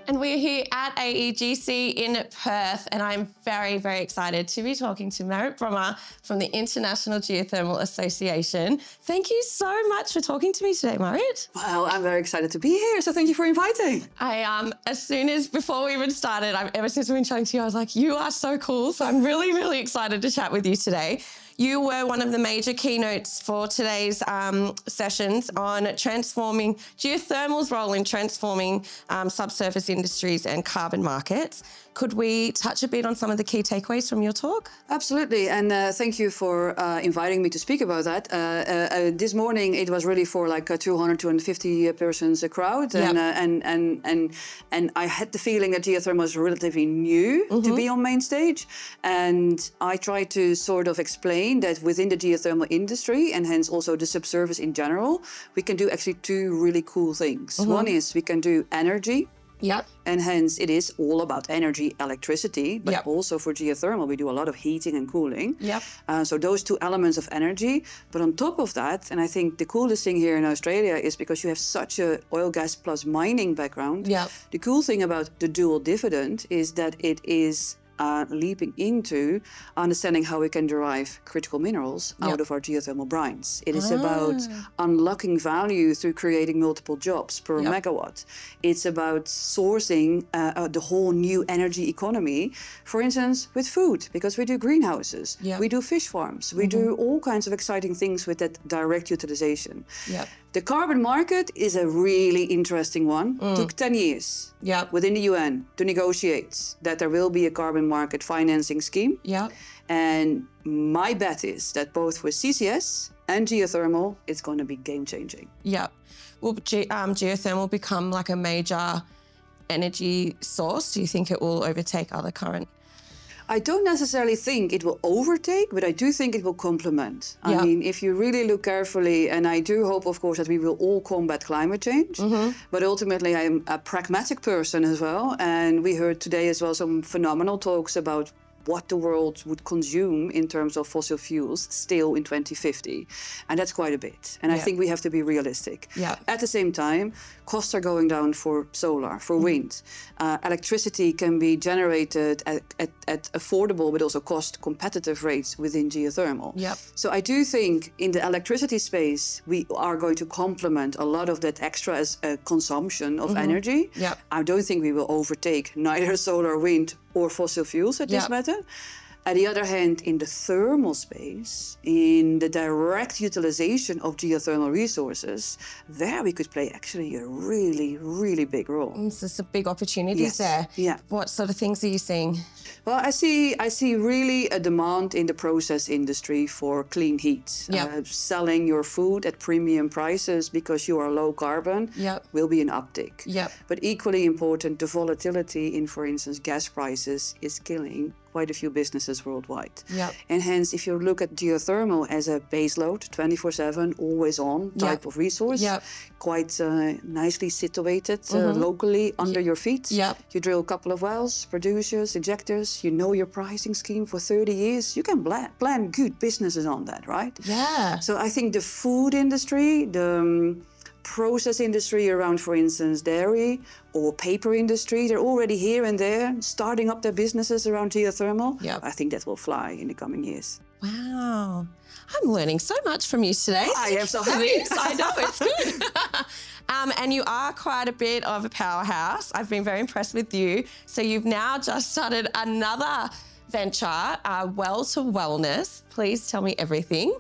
And we're here at AEGC in Perth, and I'm very, very excited to be talking to Marit Brommer from the International Geothermal Association. Thank you so much for talking to me today, Marit. Well, I'm very excited to be here, so thank you for inviting. Before we even started, ever since we've been chatting to you, I was like, you are so cool. So I'm really, really excited to chat with you today. You were one of the major keynotes for today's sessions on transforming geothermal's role in transforming subsurface industries and carbon markets. Could we touch a bit on some of the key takeaways from your talk? Absolutely, and thank you for inviting me to speak about that. This morning it was really for like 200, 250 persons a crowd, Yep. and I had the feeling that geothermal was relatively new to be on main stage, and I tried to sort of explain that within the geothermal industry, and hence also the subsurface in general, we can do actually two really cool things. One is we can do energy. Yep. And hence it is all about energy, electricity, but Yep. also for geothermal, we do a lot of heating and cooling. Yep. So those two elements of energy. But on top of that, and I think the coolest thing here in Australia is because you have such a oil, gas plus mining background. Yep. The cool thing about the dual dividend is that it is leaping into understanding how we can derive critical minerals out of our geothermal brines. It is about unlocking value through creating multiple jobs per megawatt. It's about sourcing the whole new energy economy, for instance, with food, because we do greenhouses, we do fish farms, we do all kinds of exciting things with that direct utilization. Yep. The carbon market is a really interesting one. Took 10 years within the UN to negotiate that there will be a carbon market financing scheme. Yep. And my bet is that both for CCS and geothermal, it's going to be game-changing. Yep. Will geothermal become like a major energy source? Do you think it will overtake other current? I don't necessarily think it will overtake, but I do think it will complement. I mean, if you really look carefully, and I do hope, of course, that we will all combat climate change, but ultimately I'm a pragmatic person as well. And we heard today as well some phenomenal talks about what the world would consume in terms of fossil fuels still in 2050. And that's quite a bit. And I think we have to be realistic. At the same time, costs are going down for solar, for wind. Electricity can be generated at affordable but also cost competitive rates within geothermal. So I do think in the electricity space, we are going to complement a lot of that extra consumption of energy. I don't think we will overtake neither solar, wind, or fossil fuels at this matter. On the other hand, in the thermal space, in the direct utilization of geothermal resources, there we could play actually a really, really big role. There's some big opportunities there. What sort of things are you seeing? Well, I see really a demand in the process industry for clean heat. Selling your food at premium prices because you are low carbon will be an uptick. But equally important, the volatility in, for instance, gas prices is killing quite a few businesses worldwide. And hence, if you look at geothermal as a baseload, 24/7, always on type of resource, quite nicely situated locally under your feet. You drill a couple of wells, producers, injectors, you know your pricing scheme for 30 years, you can plan good businesses on that, right? So I think the food industry, the process industry around, for instance, dairy or paper industry, they're already here and there starting up their businesses around geothermal. I think that will fly in the coming years. Wow. I'm learning so much from you today. I am so happy. I know, it's good. And you are quite a bit of a powerhouse. I've been very impressed with you. So you've now just started another venture, Well to Wellness. Please tell me everything.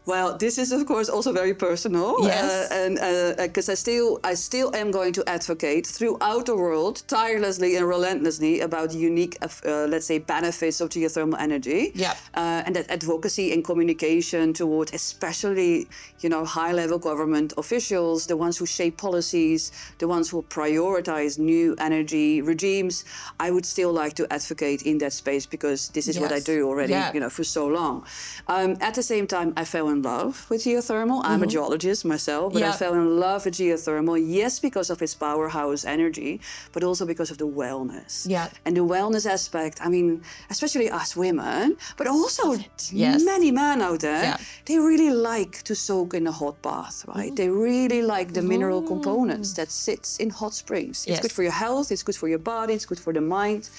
Well, this is of course also very personal, and because I still am going to advocate throughout the world tirelessly and relentlessly about the unique, let's say, benefits of geothermal energy, and that advocacy and communication towards, especially, high-level government officials, the ones who shape policies, the ones who prioritize new energy regimes. I would still like to advocate in that space because this is what I do already, for so long. At the same time, I fell in in love with geothermal. I'm a geologist myself, but I fell in love with geothermal, yes, because of its powerhouse energy, but also because of the wellness. Yeah. And the wellness aspect, I mean, especially us women, but also Yes. many men out there, they really like to soak in a hot bath, right? They really like the mineral components that sits in hot springs. It's good for your health, it's good for your body, it's good for the mind.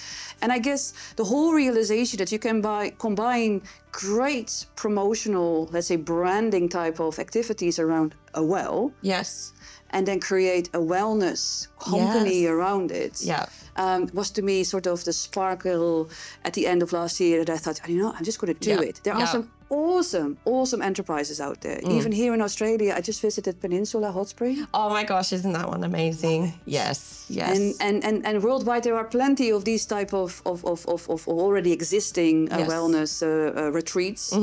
And I guess the whole realization that you can combine great promotional, let's say branding type of activities around a well. Yes. And then create a wellness company around it. Yeah. Was to me sort of the sparkle at the end of last year that I thought, you know, I'm just going to do it. There are some awesome enterprises out there. Even here in Australia, I just visited Peninsula Hot Spring. Oh my gosh, isn't that one amazing? Yes, yes. And worldwide there are plenty of these type of already existing wellness retreats.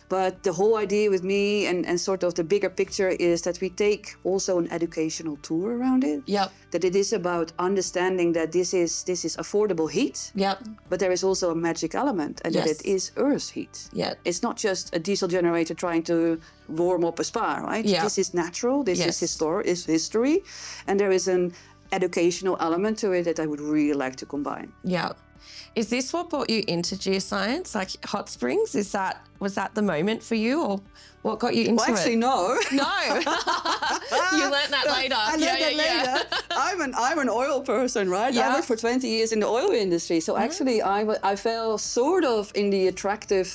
But the whole idea with me and sort of the bigger picture is that we take also an educational tour around it. Yep. That it is about understanding that this is affordable heat. Yep. But there is also a magic element, and that it is earth heat. Yeah. It's not just a diesel generator trying to warm up a spa, right? Yeah. This is natural. This is history, and there is an educational element to it that I would really like to combine. Yeah. Is this what brought you into geoscience, like hot springs? Was that the moment for you, or what got you into Actually, no. No. You learned that later. I learned that later. I'm an oil person, right? I worked for 20 years in the oil industry. So actually, I fell sort of in the attractive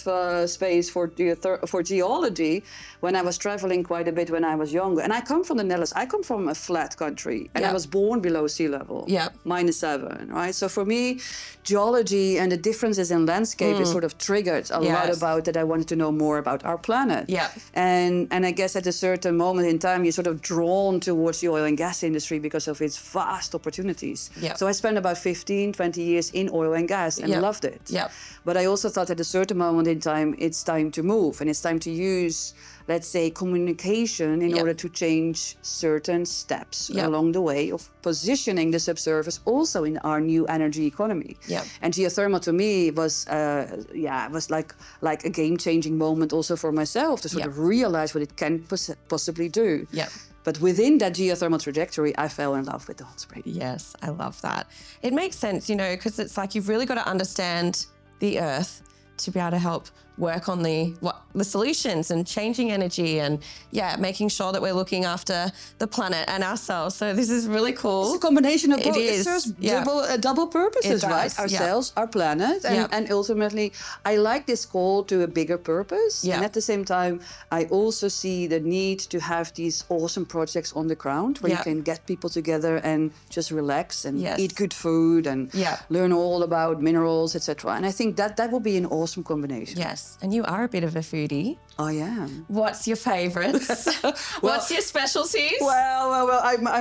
space for geology when I was traveling quite a bit when I was younger. And I come from the Netherlands. I come from a flat country. And I was born below sea level. Yeah. -7, right? So for me, geology and the differences in landscape is sort of triggered a lot about that I wanted to know more about our planet. Yeah. And I guess at a certain moment in time, you're sort of drawn towards the oil and gas industry because of its vast opportunities. Yeah. So I spent about 15, 20 years in oil and gas and loved it. Yeah. But I also thought at a certain moment in time, it's time to move and it's time to use, let's say, communication in order to change certain steps along the way of positioning the subsurface also in our new energy economy. Yeah. And geothermal to me was, was like a game-changing moment also for myself to sort of realize what it can possibly do. Yeah. But within that geothermal trajectory, I fell in love with the hot spring. Yes, I love that. It makes sense, you know, because it's like you've really got to understand the earth to be able to help work on the solutions and changing energy and making sure that we're looking after the planet and ourselves. So this is really cool. It's a combination of both. It serves is. double purposes, right? Ourselves, our planet, and ultimately, I like this call to a bigger purpose. And at the same time, I also see the need to have these awesome projects on the ground where you can get people together and just relax and eat good food and learn all about minerals, etc. And I think that will be an awesome combination. Yes. And you are a bit of a foodie. I am. What's your favourites? What's your specialties? Well,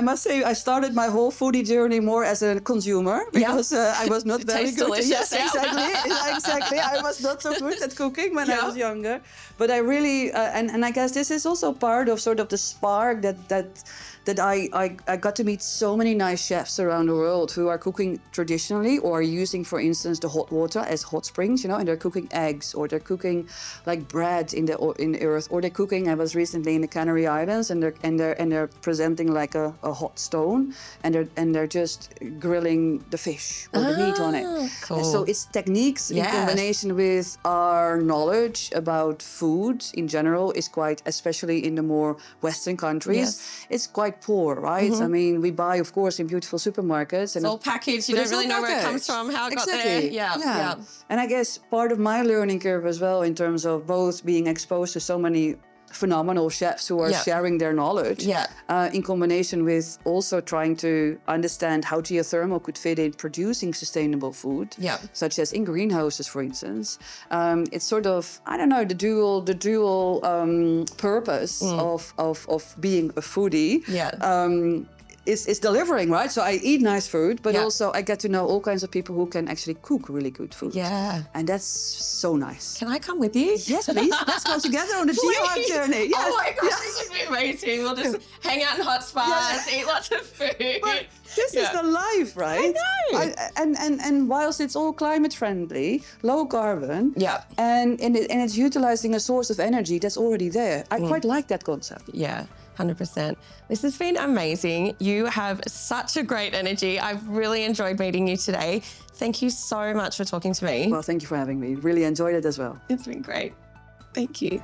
I must say I started my whole foodie journey more as a consumer because I was not very good. Delicious. Yes, exactly. I was not so good at cooking when I was younger. But I really, and I guess this is also part of sort of the spark that I got to meet so many nice chefs around the world who are cooking traditionally or are using, for instance, the hot water as hot springs, you know, and they're cooking eggs or they're cooking like bread in the earth, or they're cooking. I was recently in the Canary Islands and they're presenting like a hot stone and they're just grilling the fish or the meat on it. Cool. And so it's techniques in combination with our knowledge about food in general is quite, especially in the more Western countries, it's quite poor, right? I mean, we buy, of course, in beautiful supermarkets. It's all packaged. You don't really know where it comes from, how it got there. Yeah. And I guess part of my learning curve as well in terms of both being exposed to so many phenomenal chefs who are sharing their knowledge in combination with also trying to understand how geothermal could fit in producing sustainable food, such as in greenhouses, for instance. It's sort of, I don't know, the dual purpose of being a foodie. Is delivering, right? So I eat nice food, but also I get to know all kinds of people who can actually cook really good food. Yeah. And that's so nice. Can I come with you? Yes, please. Let's go together on the Geohug journey. Yes. Oh my gosh, this would be amazing. We'll just hang out in hot spas, eat lots of food. But this is the life, right? I know. And whilst it's all climate friendly, low carbon, Yeah. and it's utilizing a source of energy that's already there. I quite like that concept. Yeah, 100%. This has been amazing. You have such a great energy. I've really enjoyed meeting you today. Thank you so much for talking to me. Well, thank you for having me. Really enjoyed it as well. It's been great. Thank you.